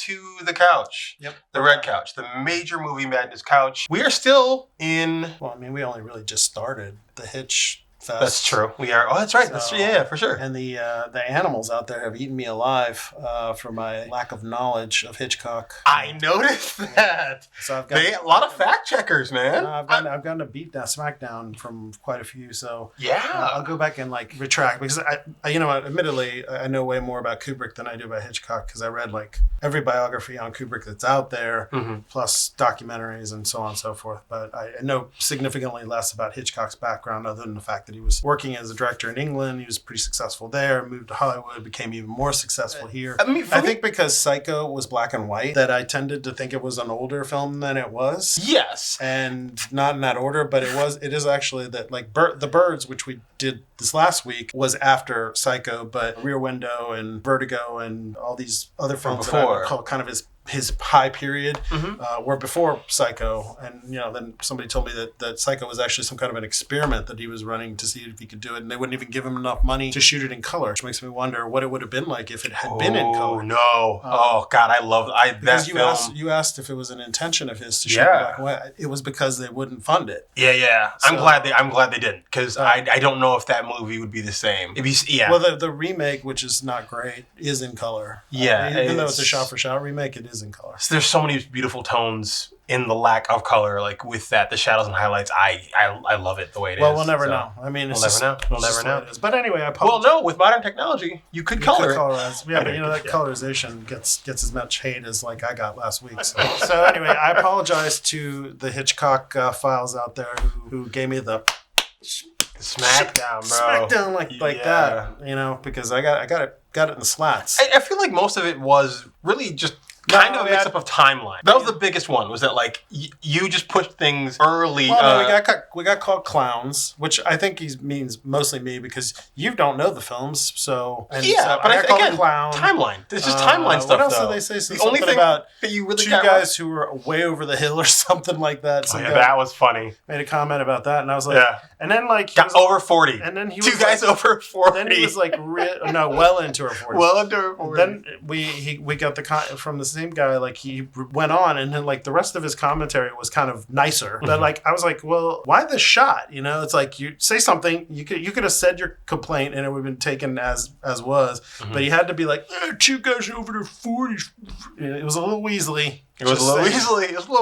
to the couch. Yep. The red couch. The Major Movie Madness couch. We are still in... Well, I mean, we only really just started the HITCH-FEST. That's true. We are. Oh, that's right. That's true. Yeah, for sure. And the animals out there have eaten me alive for my lack of knowledge of Hitchcock. I noticed that. So I've got a lot of fact checkers, man. I've gotten a beat down, smackdown from quite a few. So yeah, I'll go back and like retract because I you know, admittedly, I know way more about Kubrick than I do about Hitchcock because I read like every biography on Kubrick that's out there, plus documentaries and so on and so forth. But I know significantly less about Hitchcock's background other than the fact that he was working as a director in England. He was pretty successful there, moved to Hollywood, became even more successful here. I mean, I think because Psycho was black and white, that I tended to think it was an older film than it was. Yes. And not in that order, but it is actually that like The Birds, which we did this last week, was after Psycho, but Rear Window and Vertigo and all these other films that I would call kind of his high period were before Psycho. And, you know, then somebody told me that Psycho was actually some kind of an experiment that he was running to see if he could do it. And they wouldn't even give him enough money to shoit it in color, which makes me wonder what it would have been like if it had been in color. Oh, no. Oh, God, I love that film. You asked if it was an intention of his to shoot it black and white. It was because they wouldn't fund it. Yeah. So, I'm glad they didn't, because I don't know if that movie would be the same. Well, the remake, which is not great, is in color. Yeah. Even though it's a shot-for-shot remake, it is in color. So there's so many beautiful tones in the lack of color, like with that, the shadows and highlights. I love it the way it is. Well, we'll never know. I mean, we'll never know. But anyway, I apologize. Well, no, with modern technology, you could color it. Yeah, but you know, that colorization gets as much hate as like I got last week. So anyway, I apologize to the Hitchcock files out there who gave me the smackdown, bro. Smackdown like that, you know, because I got it in the slats. I feel like most of it was really just kind of a mix-up of timeline. That was the biggest one, was that like you just pushed things early. Well, no, we got called clowns, which I think he means mostly me because you don't know the films, so but again, clown. Timeline. It's just timeline stuff. What else though. did they say? The only thing about that you really two guys who were way over the hill or something like that. Oh, yeah, that was funny. Made a comment about that, and I was like, and then like got over 40, and then he two was guys over 40. Then he was like, well into her 40s. Well into her 40s. Then we got the from the same guy. Like he went on, and then like the rest of his commentary was kind of nicer. But like I was like, well, why the shot? You know, it's like you say something, you could have said your complaint, and it would have been taken as was. But he had to be like, two guys over their 40s. It was a little Weasley. It was a little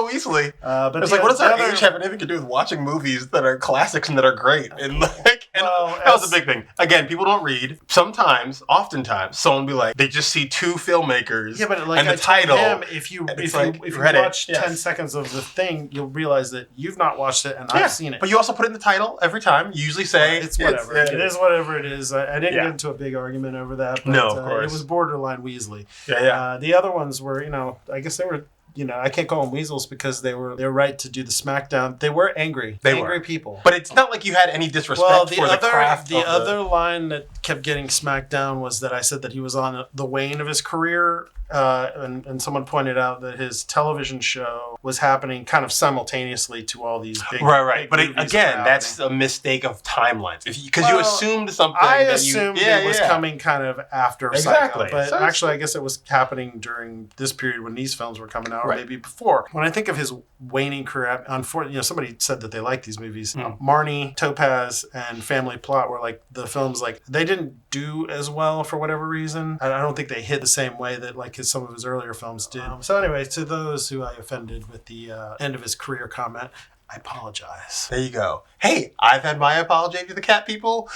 Weasley. But it's like, what does our age have anything to do with watching movies that are classics and that are great? And like, that was a big thing. Again, people don't read. Oftentimes, someone will be like, they just see two filmmakers. Yeah, but like and the I title. Told him, if you watch 10 seconds of the thing, you'll realize that you've not watched it and I've seen it. But you also put it in the title every time. You usually say it's whatever. It is whatever it is. I didn't get into a big argument over that. But, no, of course. It was borderline Weasley. Yeah. The other ones were, I guess they were. I can't call them weasels because they were right to do the smackdown. They were angry. Angry people. But it's not like you had any disrespect for the craft. The other line that kept getting smacked down was that I said that he was on the wane of his career. And someone pointed out that his television show was happening kind of simultaneously to all these big right. But movies again, that's a mistake of timelines. Because you assumed something. I assumed it was coming kind of after Psycho. But actually, I guess it was happening during this period when these films were coming out, or maybe before. When I think of his waning career, unfortunately, somebody said that they liked these movies. Marnie, Topaz, and Family Plot were like the films like they didn't do as well for whatever reason. I don't think they hit the same way that like some of his earlier films did. So anyway, to those who I offended with the end of his career comment, I apologize. There you go. Hey, I've had my apology to the cat people.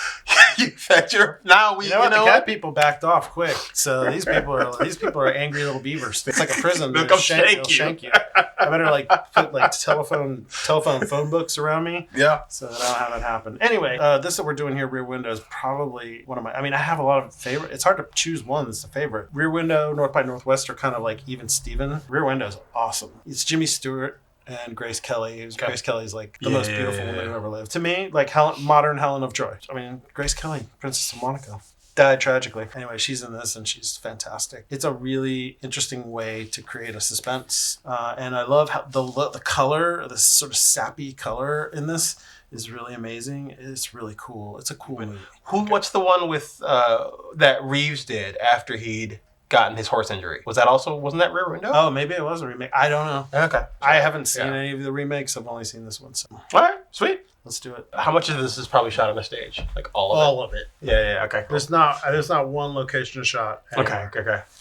You've had your. Now we. The cat people backed off quick. So these people are angry little beavers. It's like a prison. They'll shank you. I better like put like telephone phone books around me. Yeah. So that I don't have that happen. Anyway, this that we're doing here, Rear Window, is probably one of my. I mean, I have a lot of favorite. It's hard to choose one that's a favorite. Rear Window, North by Northwest are kind of like even Steven. Rear Window is awesome. It's Jimmy Stewart and Grace Kelly. Grace Kelly's like the most beautiful woman who ever lived. To me, like modern Helen of Troy. I mean, Grace Kelly, Princess of Monaco. Died tragically. Anyway, she's in this and she's fantastic. It's a really interesting way to create a suspense. And I love how the color, the sort of sappy color in this is really amazing. It's really cool. It's a cool movie. What's the one with that Reeves did after he'd gotten his horse injury. Wasn't that Rear Window? Oh, maybe it was a remake. I don't know. Okay. I haven't seen any of the remakes. I've only seen this one. So All right, sweet. let's do it. How much of this is probably shot on a stage? Like all of it? Yeah, okay. Cool. There's not one location shot. Okay.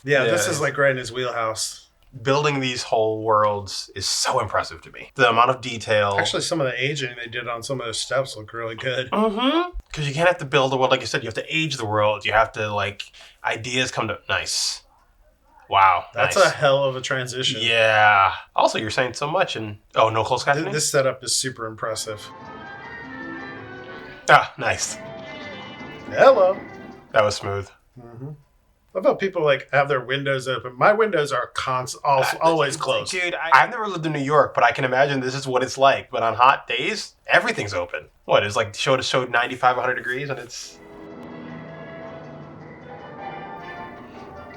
Yeah, this is like right in his wheelhouse. Building these whole worlds is so impressive to me. The amount of detail. Actually, some of the aging they did on some of those steps look really good. Mm-hmm. Because you can't have to build a world, like you said, you have to age the world. You have to, like, ideas come to... Nice. Wow. That's nice. a hell of a transition. Yeah. Also, you're saying so much and... Oh, no closed captioning? This setup is super impressive. Ah, nice. Hello. That was smooth. Mm-hmm. What about people like have their windows open? My windows are always closed. Dude, I've never lived in New York, but I can imagine this is what it's like. But on hot days, everything's open. What, it's like showed 95, 100 degrees and it's...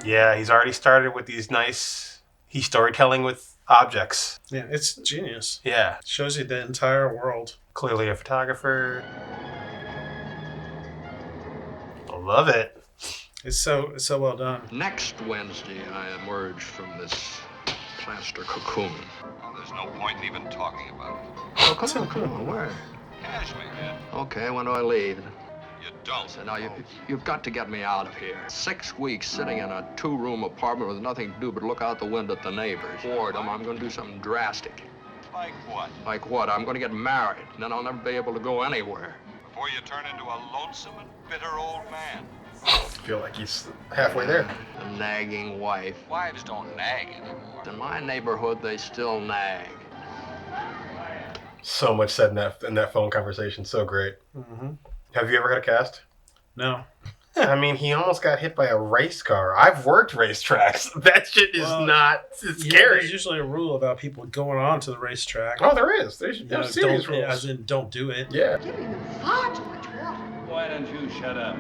Yeah, he's already started with these nice... He's storytelling with objects. Yeah, it's genius. Yeah. It shows you the entire world. Clearly a photographer. I love it. It's so well done. Next Wednesday, I emerge from this plaster cocoon. Well, there's no point in even talking about it. Oh, come on, where? Casually, man. Okay, when do I leave? You don't. So now you've got to get me out of here. 6 weeks sitting in a 2-room apartment with nothing to do but look out the window at the neighbors. Boredom, I'm going to do something drastic. Like what? Like what? I'm going to get married, and then I'll never be able to go anywhere. Before you turn into a lonesome and bitter old man. I feel like he's halfway there. A nagging wife. Wives don't nag anymore. In my neighborhood, they still nag. So much said in that phone conversation. So great. Mm-hmm. Have you ever had a cast? No. I mean, he almost got hit by a race car. I've worked racetracks. That shit is not... It's scary. There's usually a rule about people going on to the racetrack. Oh, there is. There's serious rules. As in, don't do it. Yeah. Giving them far too much water. Why don't you shut up?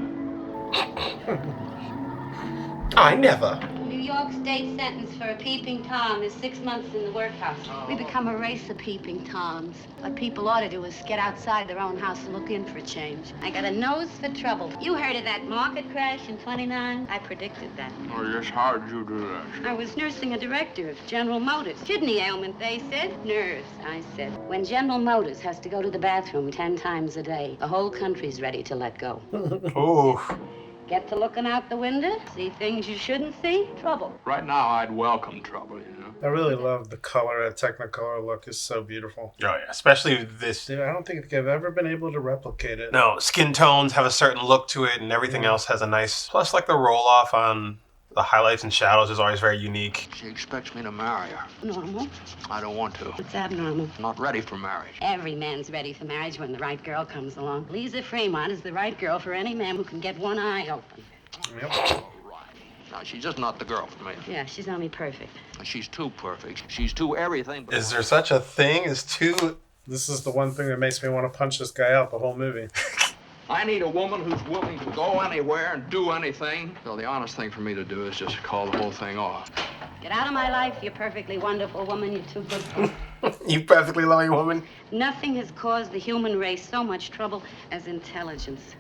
I never. New York state sentence for a peeping Tom is 6 months in the workhouse. We become a race of peeping Toms. What people ought to do is get outside their own house and look in for a change. I got a nose for trouble. You heard of that market crash in 29? I predicted that. Oh, yes, how did you do that? I was nursing a director of General Motors. Kidney ailment, they said. Nerves, I said. When General Motors has to go to the bathroom 10 times a day, the whole country's ready to let go. Ooh. Get to looking out the window, see things you shouldn't see, trouble. Right now, I'd welcome trouble, you know. I really love the color. The Technicolor look is so beautiful. Oh, yeah. Especially this... Dude, I don't think I've ever been able to replicate it. No, skin tones have a certain look to it, and everything else has a nice... Plus, like, the roll-off on the highlights and shadows is always very unique. She expects me to marry her. Normal? I don't want to. It's abnormal. I'm not ready for marriage. Every man's ready for marriage when the right girl comes along. Lisa Fremont is the right girl for any man who can get one eye open. Yep. Now, she's just not the girl for me. Yeah, she's only perfect. She's too perfect. She's too everything. Is there such a thing as two... This is the one thing that makes me want to punch this guy out the whole movie. I need a woman who's willing to go anywhere and do anything. So the honest thing for me to do is just call the whole thing off. Get out of my life, you perfectly wonderful woman. You're too good for me. You perfectly loving woman? Nothing has caused the human race so much trouble as intelligence.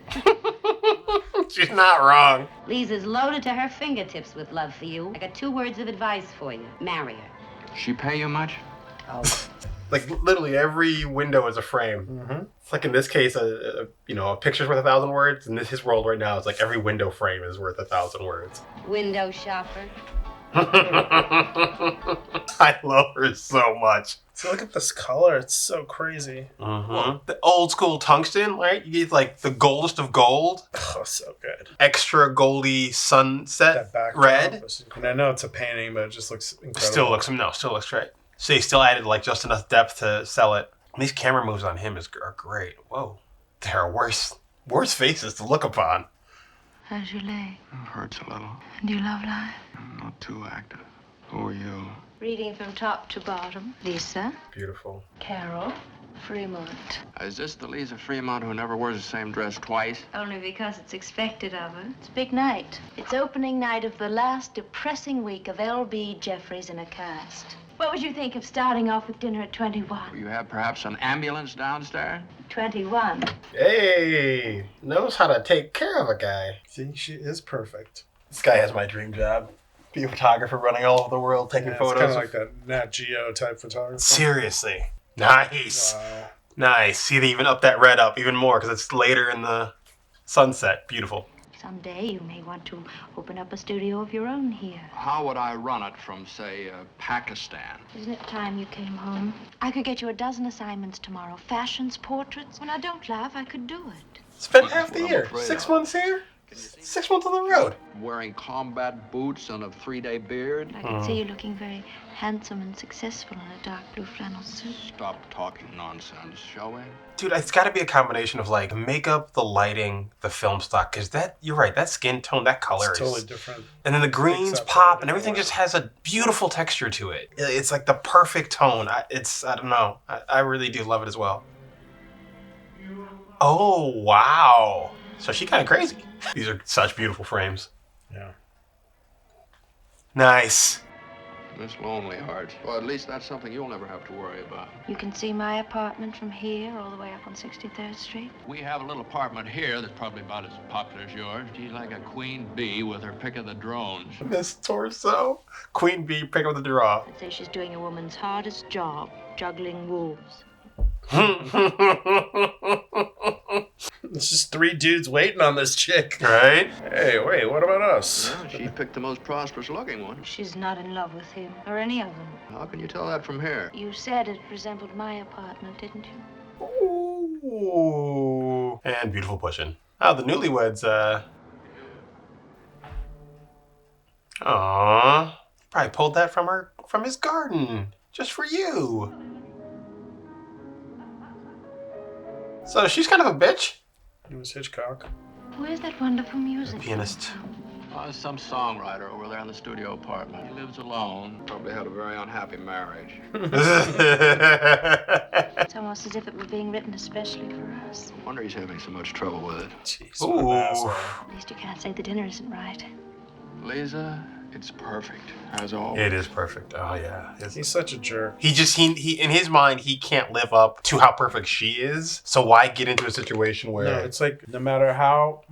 She's not wrong. Lisa's loaded to her fingertips with love for you. I got 2 words of advice for you. Marry her. She pay you much? Oh. Like, literally every window is a frame. Mm-hmm. It's like, in this case, a picture's worth 1,000 words. In his world right now, it's like every window frame is worth 1,000 words. Window shopper. I love her so much. So look at this color. It's so crazy. Mm-hmm. The old school tungsten, right? You get like the goldest of gold. Oh, so good. Extra goldy sunset That backdrop. red. And I know it's a painting, but it just looks incredible. Still looks great. So they still added like just enough depth to sell it. And these camera moves on him are great. Whoa. There are worse faces to look upon. How's your leg? It hurts a little. Do you love life? I'm not too active. Who are you? Reading from top to bottom. Lisa. Beautiful. Carol. Fremont. Is this the Lisa Fremont who never wears the same dress twice? Only because it's expected of her. It's a big night. It's opening night of the last depressing week of L.B. Jeffries in a cast. What would you think of starting off with dinner at 21? You have perhaps an ambulance downstairs? 21. Hey, knows how to take care of a guy. See, she is perfect. This guy has my dream job. Be a photographer running all over the world taking It's photos. kind of like that Nat Geo type photography. Seriously. Nice. Wow. Nice. See, they even up that red up even more because it's later in the sunset. Beautiful. Someday you may want to open up a studio of your own here. How would I run it from, say, Pakistan? Isn't it time you came home? I could get you a dozen assignments tomorrow. Fashions, portraits. When I don't laugh, I could do it. Spend half the Well, I'm year. afraid 6 of. months here, 6 months on the road. Wearing combat boots and a 3-day beard? I can see you looking very handsome and successful in a dark blue flannel suit. Stop talking nonsense, shall we? Dude, it's got to be a combination of like makeup, the lighting, the film stock. Because you're right, that skin tone, that color It's is totally different. And then the greens Except pop, for and everything the just has a beautiful texture to it. It's like the perfect tone. I don't know. I really do love it as well. Oh, wow. So she kind of crazy. These are such beautiful frames. Yeah. Nice. Miss Lonely Hearts. Well, at least that's something you'll never have to worry about. You can see my apartment from here all the way up on 63rd Street. We have a little apartment here that's probably about as popular as yours. She's like a queen bee with her pick of the drones. This torso. Queen Bee, pick up the draw. I'd say she's doing a woman's hardest job, juggling wolves. It's just 3 dudes waiting on this chick. Right? Hey, wait, what about us? Well, she picked the most prosperous looking one. She's not in love with him, or any of them. How can you tell that from here? You said it resembled my apartment, didn't you? Ooh. And beautiful pushing. Oh, the newlyweds, Aww. Probably pulled that from his garden. Just for you. So she's kind of a bitch. It was Hitchcock. Where's that wonderful music? Pianist. There's some songwriter over there in the studio apartment. He lives alone. Probably had a very unhappy marriage. It's almost as if it were being written especially for us. I wonder he's having so much trouble with it. Jeez, Ooh. what an asshole. At least you can't say the dinner isn't right. Lisa, it's perfect, as always. It is perfect. Oh yeah. He's such a jerk. He in his mind he can't live up to how perfect she is. So why get into a situation where No, it's like no matter how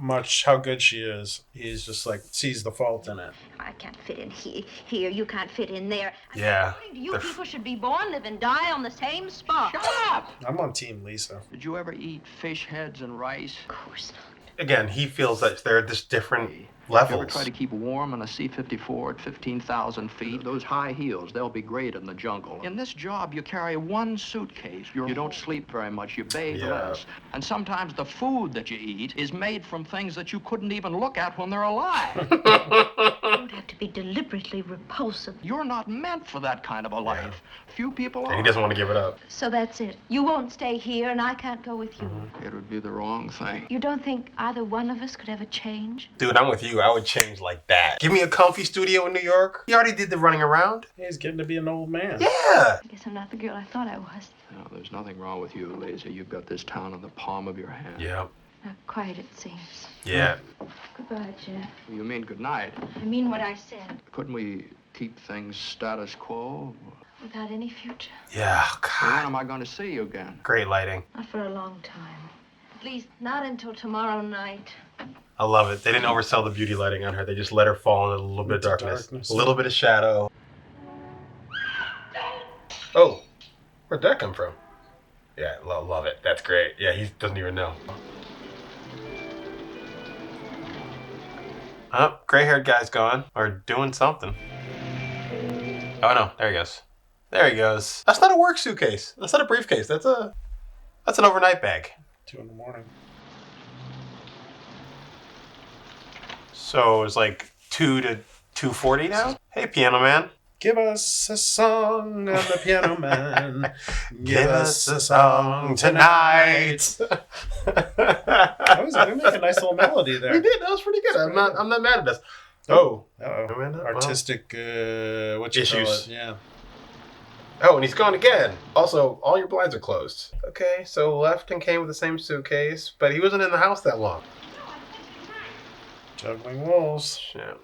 good she is, he's just like sees the fault in it. I can't fit in here. You can't fit in there. Yeah. According to you, people should be born, live, and die on the same spot. Shut up! I'm on Team Lisa. Did you ever eat fish heads and rice? Of course not. Again, he feels that they're just different You ever levels. try to keep warm on a C-54 at 15,000 feet? Those high heels, they'll be great in the jungle. In this job, you carry one suitcase. You don't sleep very much. You bathe Yeah. less. And sometimes the food that you eat is made from things that you couldn't even look at when they're alive. It would have to be deliberately repulsive. You're not meant for that kind of a life. Few people And are. he doesn't want to give it up. So that's it. You won't stay here, and I can't go with you. It would be the wrong thing. You don't think either one of us could ever change? Dude, I'm with you. I would change like that. Give me a comfy studio in New York. He already did the running around. He's getting to be an old man. Yeah. I guess I'm not the girl I thought I was. No, there's nothing wrong with you, Lisa. You've got this town in the palm of your hand. Yeah. Not quite, it seems. Yeah. Goodbye, Jeff. You mean good night? I mean what I said. Couldn't we keep things status quo? Without any future. Yeah. Well, when God. am I going to see you again? Great lighting. Not for a long time. At least not until tomorrow night. I love it. They didn't oversell the beauty lighting on her. They just let her fall in a little bit of darkness. A little bit of shadow. Oh, where'd that come from? Yeah, love it. That's great. Yeah, he doesn't even know. Oh, gray-haired guy's gone. Or doing something. Oh no, there he goes. There he goes. That's not a work suitcase. That's not a briefcase. That's an overnight bag. 2 in the morning. So it's like 2 to 2:40 now? Hey, piano man. Give us a song of the piano man. Give us a song tonight. We make a nice little melody there. We did. That was pretty good. I'm not mad at us. Oh. Uh-oh. Artistic, what you Issues. call it? Yeah. Oh, and he's gone again. Also, all your blinds are closed. Okay, so left and came with the same suitcase, but he wasn't in the house that long. Juggling wolves. Yeah.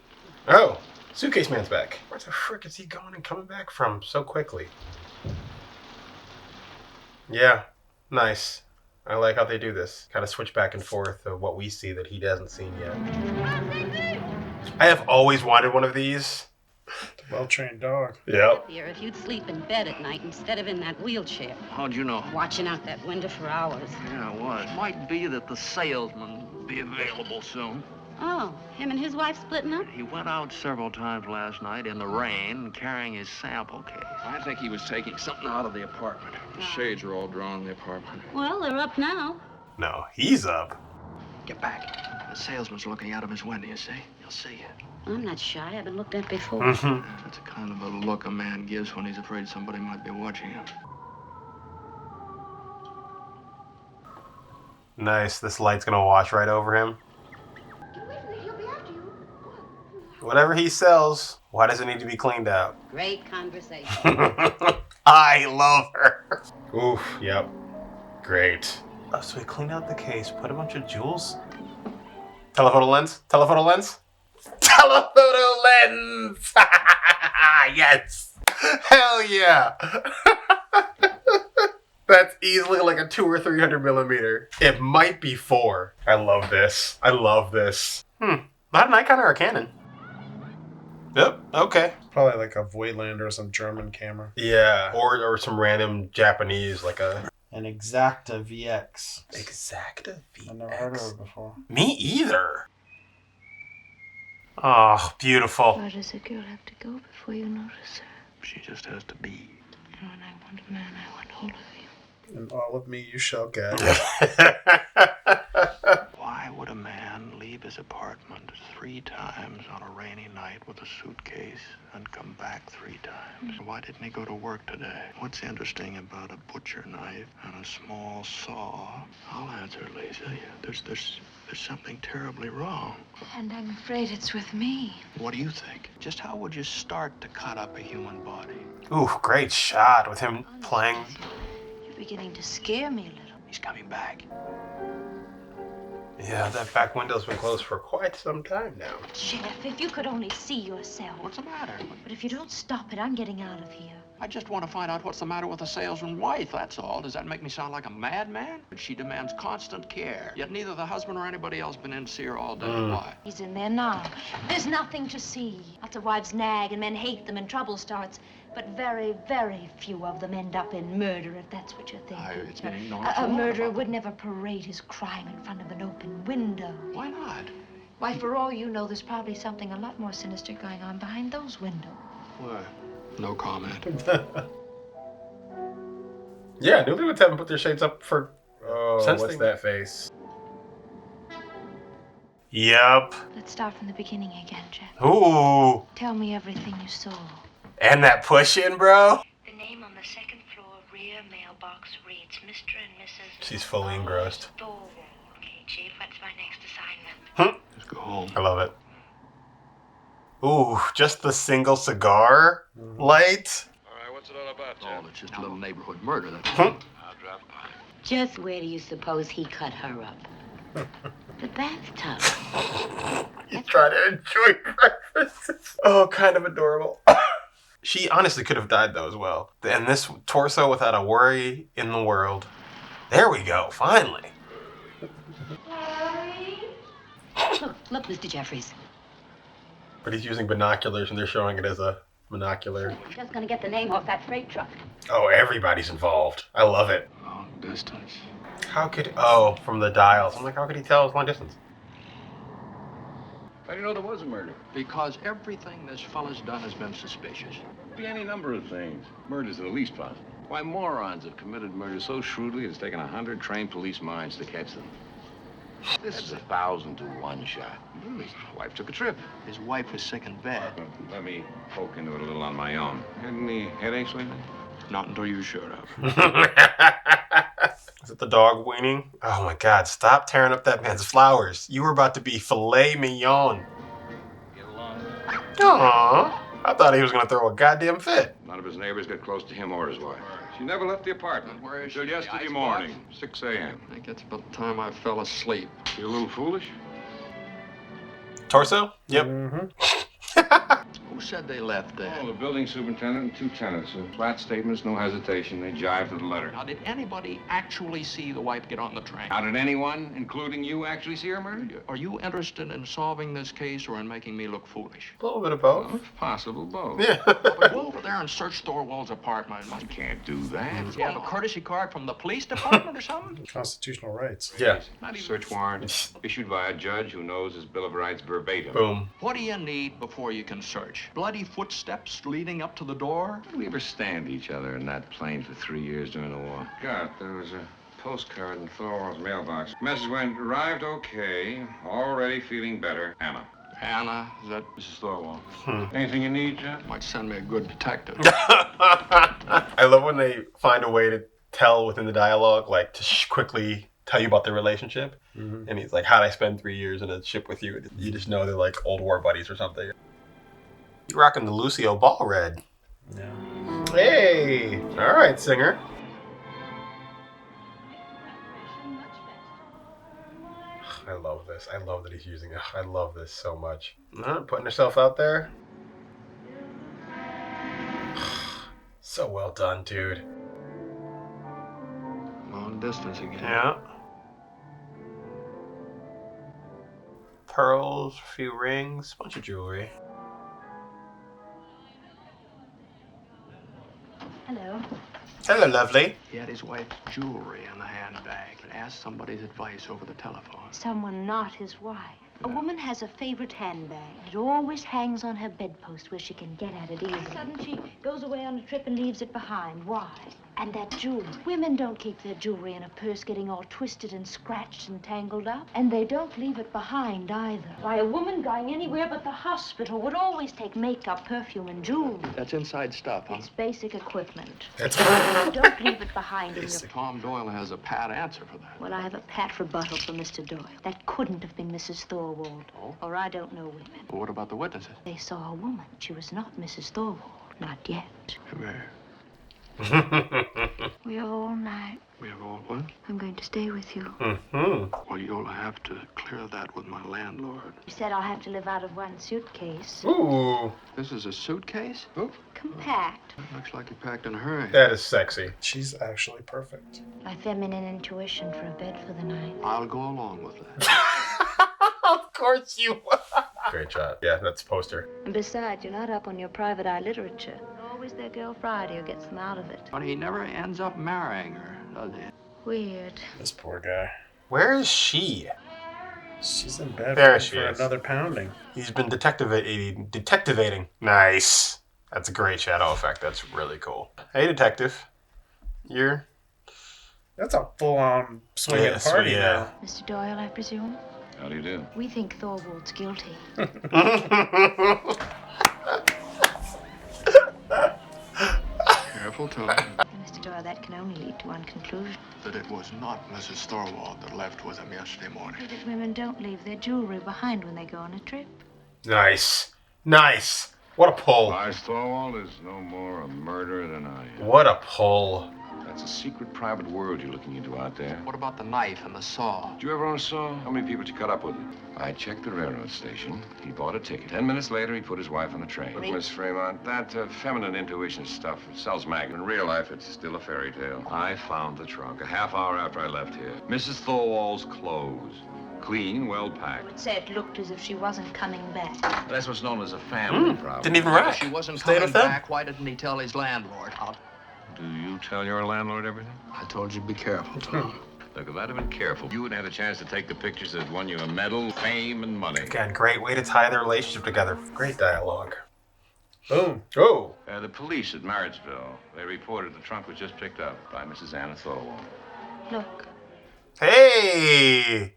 Oh, suitcase man's back. Where the frick is he going and coming back from so quickly? Yeah, nice. I like how they do this. Kind of switch back and forth of what we see that he hasn't seen yet. I have always wanted one of these. Well-trained dog. Yep. Here, if you'd sleep in bed at night instead of in that wheelchair, How'd you know? watching out that window for hours. Yeah, it was. Might be that the salesman will be available soon. Oh, him and his wife splitting up? He went out several times last night in the rain carrying his sample case. I think he was taking something out of the apartment. The shades are all drawn in the apartment. Well, they're up now. No, he's up. Get back. The salesman's looking out of his window, you see? He'll see you. I'm not shy. I've been looked at before. That's the kind of a look a man gives when he's afraid somebody might be watching him. Nice. This light's gonna wash right over him. He'll be after you. Whatever he sells, why does it need to be cleaned out? Great conversation. I love her. Oof. Yep. Great. Oh, so he cleaned out the case, put a bunch of jewels. Telephoto lens. Telephoto lens. Telephoto lens. Yes. Hell yeah. That's easily like a 200 or 300 millimeter. It might be 4. I love this. I love this. Not a Nikon or a Canon. Yep. Okay. Probably like a Voigtlander or some German camera. Yeah. Or some random Japanese, like a... An Exacta VX. Exacta VX. I've never heard of it before. Me either. Oh, beautiful. Where does a girl have to go before you notice her? She just has to be. And when I want a man, I want all of you. And all of me you shall get. Why would a man leave his apartment 3 times on a rainy night with a suitcase and come back 3 times? Why didn't he go to work today? What's interesting about a butcher knife and a small saw? I'll answer, Lisa. There's something terribly wrong. And I'm afraid it's with me. What do you think? Just how would you start to cut up a human body? Ooh, great shot with him playing. You're beginning to scare me a little. He's coming back. Yeah, that back window's been closed for quite some time now. Jeff, if you could only see yourself. What's the matter? But if you don't stop it, I'm getting out of here. I just want to find out what's the matter with the salesman's wife, that's all. Does that make me sound like a madman? She demands constant care. Yet neither the husband or anybody else been in to see her all day. Why? He's in there now. There's nothing to see. Lots of wives nag and men hate them and trouble starts. But very, very few of them end up in murder, if that's what you're thinking. A murderer would never parade his crime in front of an open window. Why not? Why, for all you know, there's probably something a lot more sinister going on behind those windows. Why? No comment. Yeah, newlyweds haven't put their shades up for... Oh, Since what's that face? Yep. Let's start from the beginning again, Jeff. Ooh. Tell me everything you saw. And that push-in, bro. The name on the second floor rear mailbox reads Mr. and Mrs. She's fully engrossed. Stowell. Okay, Chief, what's my next assignment? Let's go home. I love it. Ooh, just the single cigar light. All right, what's it all about, Oh, Jeff? it's just a little neighborhood murder. That's Huh? I'll drop by. Just where do you suppose he cut her up? The bathtub. He's trying to enjoy breakfast. Oh, kind of adorable. She honestly could have died, though, as well. And this torso without a worry in the world. There we go, finally. Look, Mr. Jeffries. But he's using binoculars, and they're showing it as a monocular. We're just gonna get the name off that freight truck. Oh, everybody's involved. I love it. long distance. How could... Oh, from the dials. I'm like, how could he tell it's long distance? How do you know there was a murder? Because everything this fella's done has been suspicious. Could be any number of things. Murders are the least possible. Why, morons have committed murder so shrewdly it's taken 100 trained police minds to catch them. This is 1,000 to 1 shot. His wife took a trip. His wife was sick in bed. Let me poke into it a little on my own. Had any headaches lately? Not until you showed up. Is it the dog weaning? Oh my God, stop tearing up that man's flowers. You were about to be filet mignon. Get along. Aww. I thought he was going to throw a goddamn fit. None of his neighbors got close to him or his wife. She never left the apartment. Where is Until she? yesterday The morning, 6 a.m. I think it's about the time I fell asleep. You a little foolish? Torso? Yep. Mm-hmm. Who Who said they left there? Oh, the building superintendent and 2 tenants. Flat statements, no hesitation. They jive to the letter. Now, did anybody actually see the wife get on the train? How did anyone, including you, actually see her murdered? Are you interested in solving this case or in making me look foolish? A little bit of both. Well, it's possible, both. Yeah. But go over there and search Thorwald's apartment. You can't do that. Do you have a courtesy card from the police department or something? Constitutional rights. Yeah. Not even. Search warrant issued by a judge who knows his Bill of Rights verbatim. Boom. What do you need before you can search? Bloody footsteps leading up to the door? Did we ever stand each other in that plane for 3 years during the war? God, there was a postcard in Thorwald's mailbox. Message went, arrived okay, already feeling better. Anna. Anna, is that Mrs. Thorwald. Anything you need, Jeff? might send me a good detective. I love when they find a way to tell within the dialogue, like to quickly tell you about their relationship. Mm-hmm. And he's like, how'd I spend 3 years in a ship with you? You just know they're like old war buddies or something. You're rocking the Lucio Ball red. Yeah. Hey! All right, singer. I love this. I love that he's using it. I love this so much. Putting herself out there. So well done, dude. Long distance again. Yeah. Pearls, a few rings, bunch of jewelry. Hello. Hello, lovely. He had his wife's jewelry in the handbag and asked somebody's advice over the telephone. Someone not his wife. A woman has a favorite handbag. It always hangs on her bedpost where she can get at it easily. Suddenly she goes away on a trip and leaves it behind. Why? And that jewelry. Women don't keep their jewelry in a purse getting all twisted and scratched and tangled up. And they don't leave it behind either. Why, a woman going anywhere but the hospital would always take makeup, perfume, and jewelry. That's inside stuff, huh? It's basic equipment. That's Don't leave it behind in your... Tom Doyle has a pat answer for that. Well, I have a pat rebuttal for Mr. Doyle. That couldn't have been Mrs. Thorwald. Oh? Or I don't know women. But what about the witnesses? They saw a woman. She was not Mrs. Thorwald. Not yet. Come here. We have all night. We have all what? I'm going to stay with you. Mm-hmm. Well, you'll have to clear that with my landlord. He said I'll have to live out of one suitcase. Ooh, This is a suitcase? Oh, Compact. looks like you packed in a hurry. that is sexy. She's actually perfect. My feminine intuition for a bed for the night. I'll go along with that. Of course you will. Great shot. Yeah, that's a poster. And besides, you're not up on your private eye literature. Always their girl Friday who gets them out of it. But he never ends up marrying her, does he? Weird. This poor guy. Where is she? She's in bed There for she is. another pounding. He's been detectivating. Nice. That's a great shadow effect. That's really cool. Hey, detective. You're... That's a full-on swinging Yes, party yeah. Mr. Doyle, I presume? How do you do? We think Thorwald's guilty. Careful, Tom. Mr. Doyle, that can only lead to one conclusion. That it was not Mrs. Thorwald that left with him yesterday morning. That women don't leave their jewelry behind when they go on a trip. Nice. Nice. What a pull. Lars Thorwald is no more a murderer than I am. What a pull. That's a secret private world you're looking into out there. What about the knife and the saw? Did you ever own a saw? How many people did you cut up with it? I checked the railroad station. He bought a ticket. 10 minutes later, he put his wife on the train. Look, Miss Fremont, that feminine intuition stuff sells magnet. In real life, it's still a fairy tale. I found the trunk a half hour after I left here. Mrs. Thorwald's clothes. Clean, well packed. Say it looked as if she wasn't coming back. That's what's known as a family problem. Didn't even If rack. she wasn't Stayed coming with them. back, why didn't he tell his landlord? Do you tell your landlord everything? I told you to be careful, Tom. Look, if I'd have been careful, you would have had a chance to take the pictures that won you a medal, fame, and money. Again, great way to tie their relationship together. Great dialogue. Boom. Oh. The police at Marrittsville, they reported the trunk was just picked up by Mrs. Anna Thorwald. Look. Hey.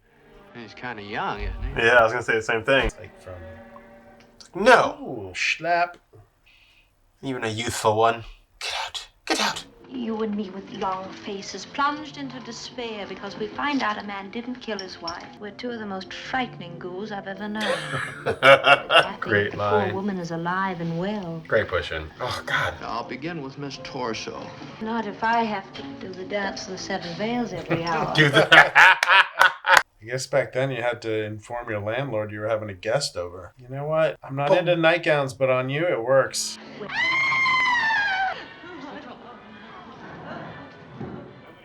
He's kind of young, isn't he? Yeah, I was going to say the same thing. Like from... No. Ooh, schlap. Even a youthful one. Get out. Get out. You and me with long faces, plunged into despair because we find out a man didn't kill his wife. We're two of the most frightening ghouls I've ever known. Great The line. poor woman is alive and well. Great pushing. Oh, God. I'll begin with Miss Torso. Not if I have to do the dance of the seven veils every hour. Do that. I guess back then you had to inform your landlord you were having a guest over. You know what? I'm not into nightgowns, but on you it works.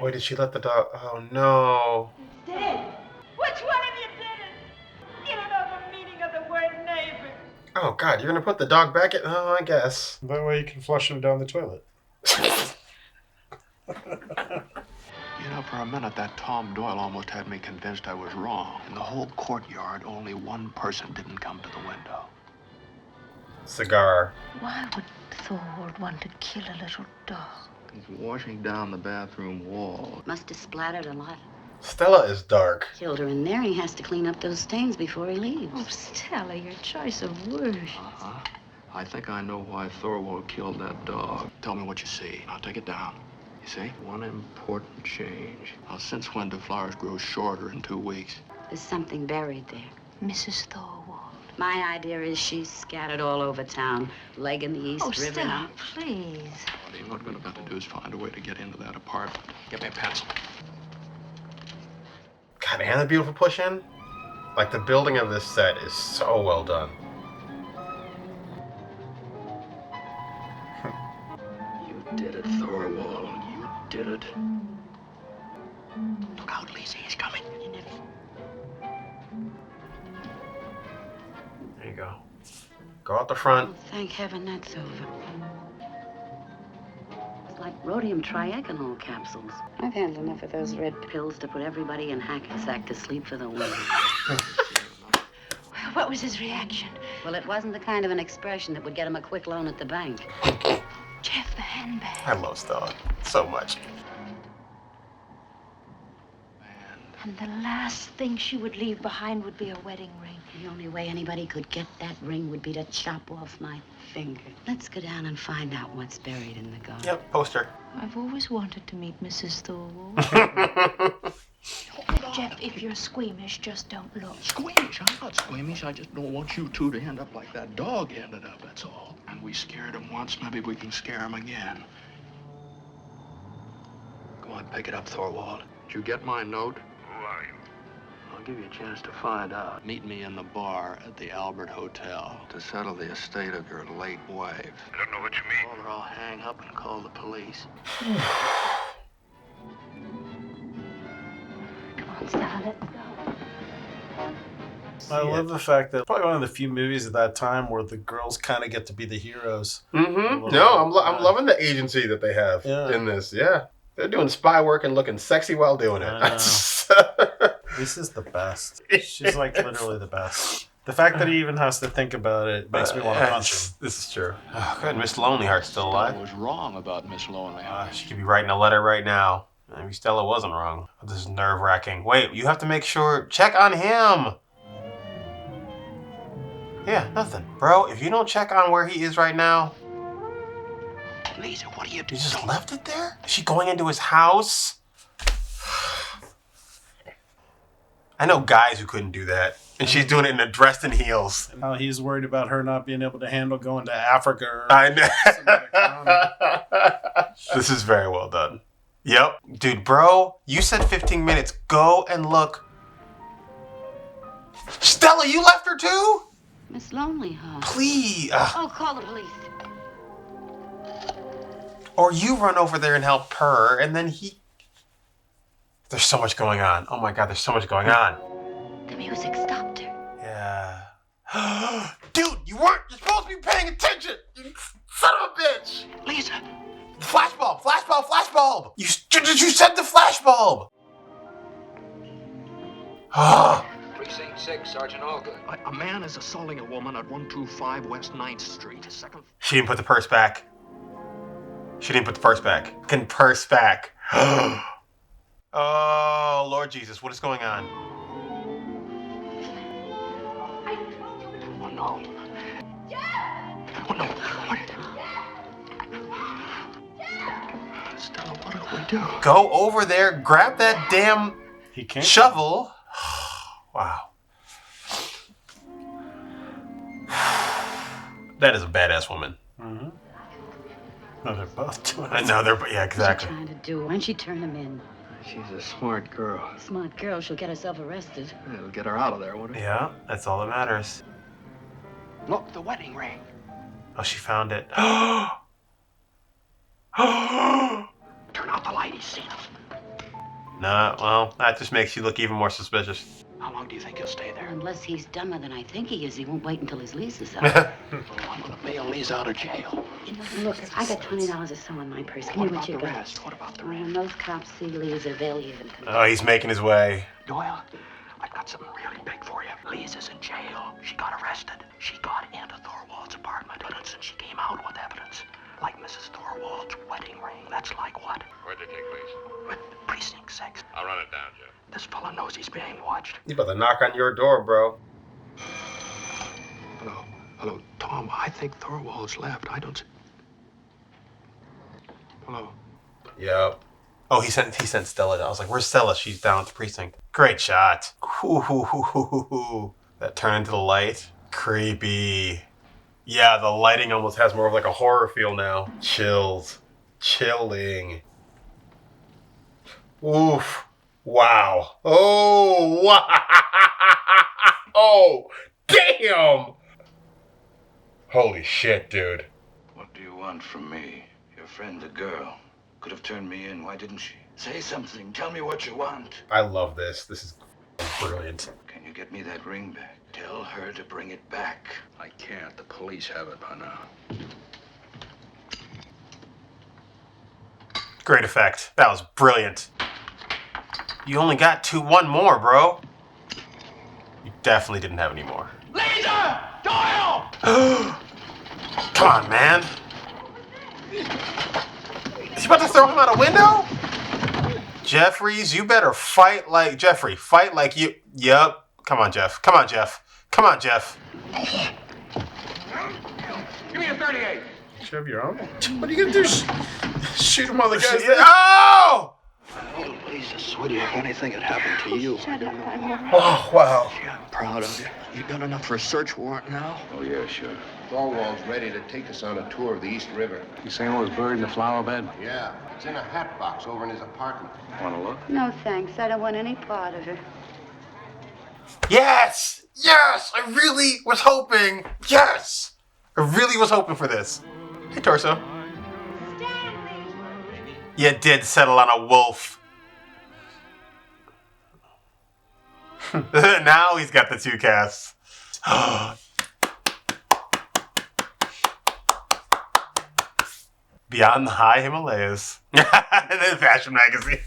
Wait, did she let the dog? Oh no. Dead. Which one of you did it? You don't know the meaning of the word neighbor. Oh God, you're gonna put the dog back in? Oh, I guess. That way you can flush him down the toilet. You know, for a minute, that Tom Doyle almost had me convinced I was wrong. In the whole courtyard, only one person didn't come to the window. Cigar. Why would Thorwald want to kill a little dog? He's washing down the bathroom wall. Must have splattered a lot. Stella is dark. Killed her in there. He has to clean up those stains before he leaves. Oh, Stella, your choice of words. Uh-huh. I think I know why Thorwald killed that dog. Tell me what you see. I'll take it down. You see? One important change. Now, since when do flowers grow shorter in 2 weeks? There's something buried there. Mrs. Thorwald. My idea is she's scattered all over town, legging the East Oh, River. Stella, please. What we're going to have to do is find a way to get into that apartment. Get me a pencil. God, and the beautiful push-in. Like, the building of this set is so well done. You did it, Thorwald. You did it. Look out, Lisa. He's coming. There you go. Go out the front. Oh, thank heaven that's over. It's like rhodium triagonal capsules. I've had enough of those red pills to put everybody in Hackensack to sleep for the winter. What was his reaction? Well, it wasn't the kind of an expression that would get him a quick loan at the bank. Jeff, the handbag. I love Stella so much. And the last thing she would leave behind would be a wedding ring. The only way anybody could get that ring would be to chop off my finger. Let's go down and find out what's buried in the garden. Yep, poster. I've always wanted to meet Mrs. Thorwald. Jeff, if you're squeamish, just don't look. Squeamish? I'm not squeamish. I just don't want you two to end up like that dog ended up, that's all. And we scared him once, maybe we can scare him again. Go on, pick it up, Thorwald. Did you get my note? Who are you? I'll give you a chance to find out. Meet me in the bar at the Albert Hotel to settle the estate of your late wife. I don't know what you mean. Or I'll hang up and call the police. Come on, Stella, let's go. I love the fact that probably one of the few movies at that time where the girls kind of get to be the heroes. Mm-hmm. No, I'm loving the agency that they have in this. Yeah. They're doing spy work and looking sexy while doing it. This is the best. She's like literally the best. The fact that he even has to think about it makes me want to punch him. This is true. Oh, good. Miss Lonelyheart's still alive. I was wrong about Miss Lonelyheart. She could be writing a letter right now. Maybe Stella wasn't wrong. This is nerve-wracking. Wait, you have to make sure. Check on him. Yeah, nothing. Bro, if you don't check on where he is right now. Lisa, what are you You doing? just left it there? Is she going into his house? I know guys who couldn't do that. And she's doing it dressed in heels. And now he's worried about her not being able to handle going to Africa. Or I know. This is very well done. Yep. Dude, bro, you said 15 minutes. Go and look. Stella, you left her too? Miss Lonelyheart. Please. Oh, call the police. Or you run over there and help her, and then he... There's so much going on. Oh my God, there's so much going on. The music stopped her. Yeah. Dude, you're supposed to be paying attention. You son of a bitch. Lisa. Flashbulb, flashbulb, flashbulb. You said the flashbulb. Precinct 6, Sergeant Allgood. A man is assaulting a woman at 125 West 9th Street. Second. She didn't put the purse back. She didn't put the purse back. Can purse back. Oh, Lord Jesus, what is going on? Oh, no. Oh, no. Stella, what do we do? Go over there, grab that damn he can't. shovel. Wow. That is a badass woman. Mm-hmm. No, they're both doing I it. know they're, yeah, What's exactly. she trying to do? Why don't you turn him in? She's a smart girl. Smart girl, she'll get herself arrested. It'll get her out of there, won't it? Yeah, that's all that matters. Look, the wedding ring. Oh, she found it. Turn out the light, he's seen us. Nah, well, that just makes you look even more suspicious. How long do you think he'll stay there? Unless he's dumber than I think he is, he won't wait until his lease is up. Oh, I'm gonna bail Liz out of jail. Look, I got $20 or so in my purse. Give me what you got. What about the When rest? those cops see Lee's, they'll even. Oh, he's making his way. Doyle, I've got something really big for you. Liz is in jail. She got arrested. She got into Thorwald's apartment. But since she came out with evidence, like Mrs. Thorwald's wedding ring, that's like what? Where'd they take place? With precinct 6. I'll run it down, Jeff. This fella knows he's being watched. He's about to knock on your door, bro. Hello, Tom. I think Thorwald's left. I don't. Hello. Yep. Oh, he sent Stella down. I was like, where's Stella? She's down at the precinct. Great shot. That turned into the light. Creepy. Yeah, the lighting almost has more of like a horror feel now. Chills. Chilling. Oof. Wow. Oh, wow. Oh, damn. Holy shit, dude. What do you want from me? Your friend, the girl, could have turned me in. Why didn't she? Say something. Tell me what you want. I love this. This is brilliant. Can you get me that ring back? Tell her to bring it back. I can't. The police have it by now. Great effect. That was brilliant. You only got one more, bro. You definitely didn't have any more. Lisa! Doyle! Come on, man. Is he about to throw him out a window? Jeffries, you better fight like Jeffrey. Fight like you. Yep. Come on, Jeff. Come on, Jeff. Come on, Jeff. Give me a 38. You have your own? What are you gonna do? Shoot him while the guy's there? Oh! Oh, Lisa, sweetie, if anything had happened to you. Oh, wow. Yeah, I'm proud of you. You got enough for a search warrant now? Oh, yeah, sure. Thorwald's ready to take us on a tour of the East River. You saying it was buried in the flower bed? Yeah, it's in a hat box over in his apartment. Want to look? No, thanks. I don't want any part of it. Yes! Yes! I really was hoping. Yes! I really was hoping for this. Hey, Torso. You did settle on a wolf. Now he's got the two casts. Beyond the high Himalayas. And then Fashion Magazine.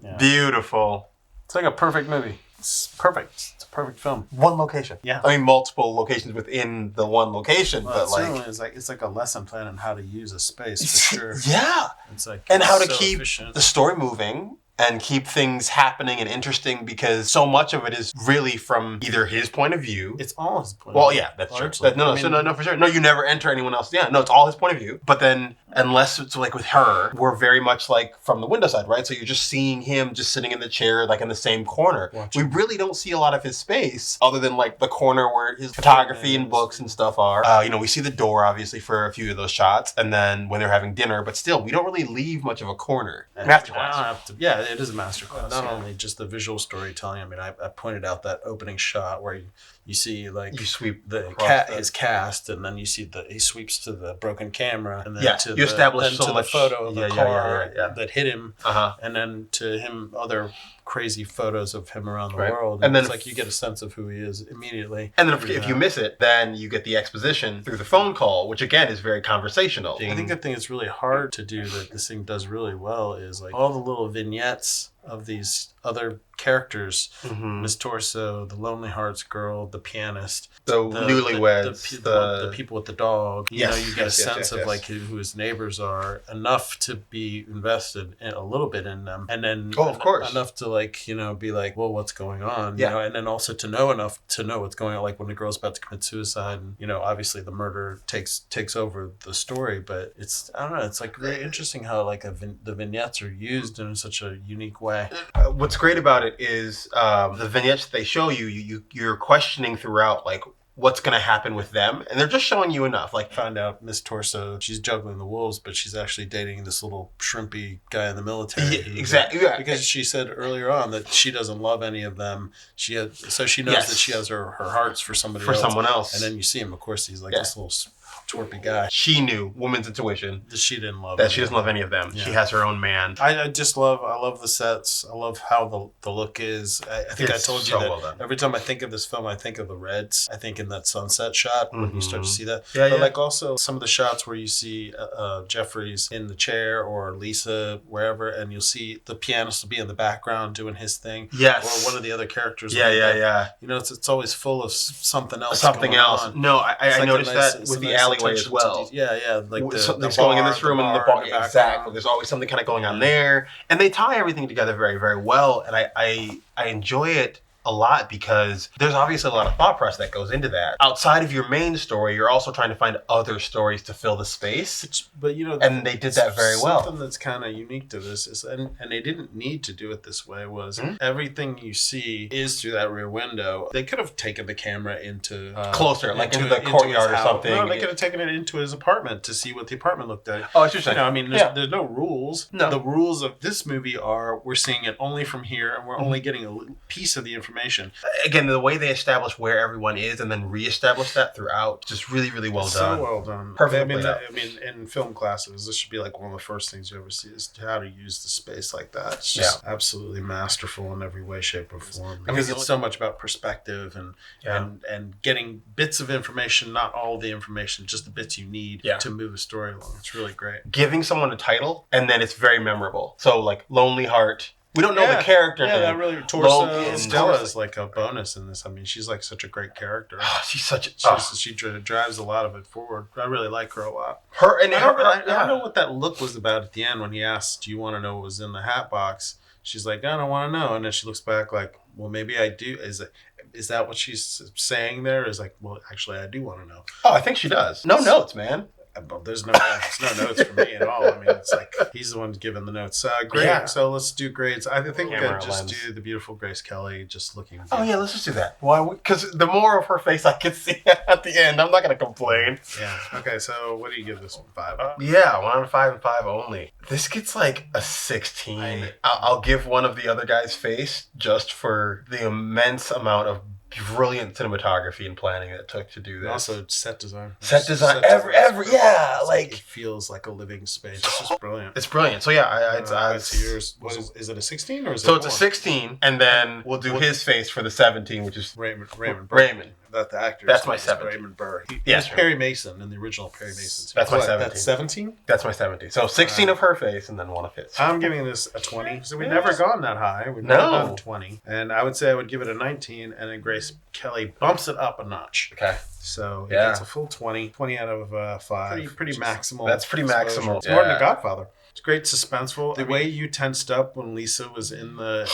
Yeah. Beautiful. It's like a perfect movie. It's perfect. It's a perfect film. One location. Yeah. I mean, multiple locations within the one location, Well, but it certainly is it's like a lesson plan on how to use a space for sure. Yeah. It's like And how to so keep efficient. the story moving and keep things happening and interesting, because so much of it is really from either his point of view. It's all his point. Well, of view, yeah, that's true. largely. No, for sure. No, you never enter anyone else. Yeah, no, it's all his point of view. But then, unless it's like with her, we're very much like from the window side, right? So you're just seeing him just sitting in the chair, like in the same corner. Watching. We really don't see a lot of his space, other than like the corner where his photography and books and stuff are. We see the door obviously for a few of those shots, and then when they're having dinner. But still, we don't really leave much of a corner. Masterclass. Yeah, it is a masterclass. Not only just the visual storytelling. I mean, I pointed out that opening shot where you see like You sweep the across his cast, and then you see he sweeps to the broken camera, and then Yeah, you establish so to much- the photo of the yeah, car yeah. that hit him, Uh-huh. and then to him other crazy photos of him around the Right. world, And then it's like you get a sense of who he is immediately. And then if you miss it, then you get the exposition through the phone call, which again is very conversational. I think the thing that's really hard to do that this thing does really well is like all the little vignettes of these other characters, Miss Torso, the Lonely Hearts girl, the pianist, the newlyweds, the people with the dog. You Yes, know, you get yes, a yes, sense yes, of like yes. who his neighbors are, enough to be invested in a little bit in them, and then of course. enough to like be like, well, what's going on? Yeah. You know, and then also to know enough to know what's going on, like when the girl's about to commit suicide, and obviously the murder takes over the story, but it's I don't know, it's like very interesting how like the vignettes are used in such a unique way. What's great about it is the vignettes that they show you're questioning throughout, like, what's going to happen with them. And they're just showing you enough. Like, found out Miss Torso, she's juggling the wolves, but she's actually dating this little shrimpy guy in the military. Yeah, exactly. Yeah. Because she said earlier on that she doesn't love any of them. So she knows that she has her hearts for somebody else. For someone else. And then you see him, of course, he's like this little twerpy guy. She knew, woman's intuition, that she didn't love that she doesn't love any of them. Yeah. She has her own man. I love the sets. I love how the look is. I think I told you that every time I think of this film, I think of the Reds. I think in that sunset shot when you start to see that. Yeah, but like also some of the shots where you see Jeffries in the chair or Lisa wherever, and you'll see the pianist will be in the background doing his thing. Yes. Or one of the other characters. Yeah. You know, it's always full of something else. Something else. On. No, I noticed that with the alleyway as attention well. Yeah. Like something's going in this room and the bar. Exactly. There's always something kind of going on there, and they tie everything together very, very well. And I enjoy it a lot because there's obviously a lot of thought process that goes into that. Outside of your main story, you're also trying to find other stories to fill the space. But you know, and they did that very well. Something that's kind of unique to this is, and they didn't need to do it this way, was everything you see is through that rear window. They could have taken the camera into closer, like into the courtyard or something. No, they could have taken it into his apartment to see what the apartment looked like. Oh, it's just I mean, there's no rules. No. The rules of this movie are we're seeing it only from here, and we're only getting a little piece of the information. Again, the way they establish where everyone is and then reestablish that throughout, just really, really well done. So well done. Perfect. I mean, in film classes, this should be like one of the first things you ever see is how to use the space like that. It's just absolutely masterful in every way, shape, or form. Because it's so much about perspective and getting bits of information, not all the information, just the bits you need to move a story along. It's really great. Giving someone a title and then it's very memorable. So like Lonely Heart. We don't know the character name. That really Torso Stella is like a bonus in this. I mean, she's like such a great character. She's such she drives a lot of it forward. I really like her a lot. I don't know what that look was about at the end when he asked, "Do you want to know what was in the hat box?" She's like, "I don't want to know," and then she looks back like, "Well, maybe I do." Is that what she's saying there? Is like, well, actually, I do want to know. Oh, I think she does. No notes, man. There's no notes for me at all. I mean, it's like he's the one giving the notes. Great. Yeah. So let's do grades. I think just do the beautiful Grace Kelly just looking. Beautiful. Oh yeah, let's just do that. Why? Because the more of her face I can see at the end, I'm not gonna complain. Yeah. Okay. So what do you give this one? 5? 1 out of 5 and 5 only. This gets like a 16. I'll give one of the other guy's face just for the immense amount of brilliant cinematography and planning that took to do this. Also, set design. Like it feels like a living space. It's just brilliant. It's brilliant. So it's yours. Is it a 16 or is it? So it's a 16, and then we'll do his face for the 17, which is Raymond. That the actor. That's my 17. Raymond Burr. Yes, Perry Mason in the original Perry Mason. That's my 17. That's 17. That's my 17. So 16 of her face, and then one of his. I'm giving this a 20. So we've never gone that high. We've never done 20, and I would say I would give it a 19, and then Grace Kelly bumps it up a notch. Okay. So it gets a full 20. 20 out of 5. Pretty maximal. That's pretty maximal. It's more than The Godfather. It's great suspenseful. The way you tensed up when Lisa was in the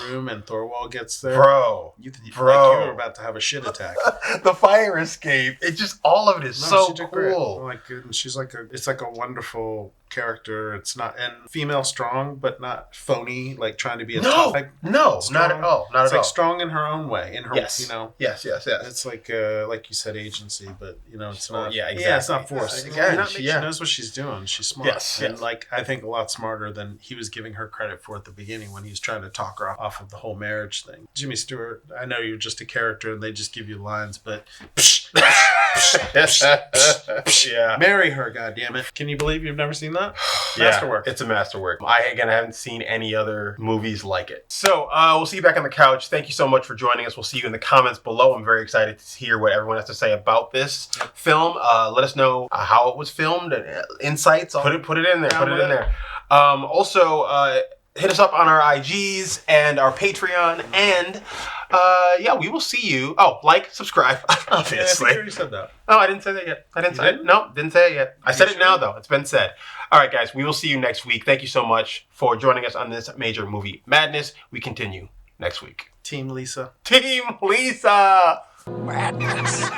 room and Thorwald gets there. Bro. Like you were about to have a shit attack. The fire escape. It just, all of it is so cool. Like, and she's like it's like a wonderful character. It's not, and female strong, but not phony, like trying to be not at all. It's like strong in her own way. In her, Yes. It's like you said, agency, but it's not. Yeah, exactly. Yeah, it's not forced. She Yeah. knows what she's doing. She's smart. Yes. And like I think a lot smarter than he was giving her credit for at the beginning when he was trying to talk her off of the whole marriage thing. Jimmy Stewart, I know you're just a character and they just give you lines, but marry her, goddammit. Can you believe you've never seen that? Masterwork. It's a masterwork. I haven't seen any other movies like it. So we'll see you back on the couch. Thank you so much for joining us. We'll see you in the comments below. I'm very excited to hear what everyone has to say about this film. Let us know how it was filmed, insights. Put it in there. Also, hit us up on our IGs and our Patreon, and we will see you. Oh, like, subscribe, obviously. Yeah, I think you already said that. No, I didn't say that yet. Didn't say it yet. I said it now, though. It's been said. All right, guys, we will see you next week. Thank you so much for joining us on this major movie madness. We continue next week. Team Lisa. Team Lisa! Madness.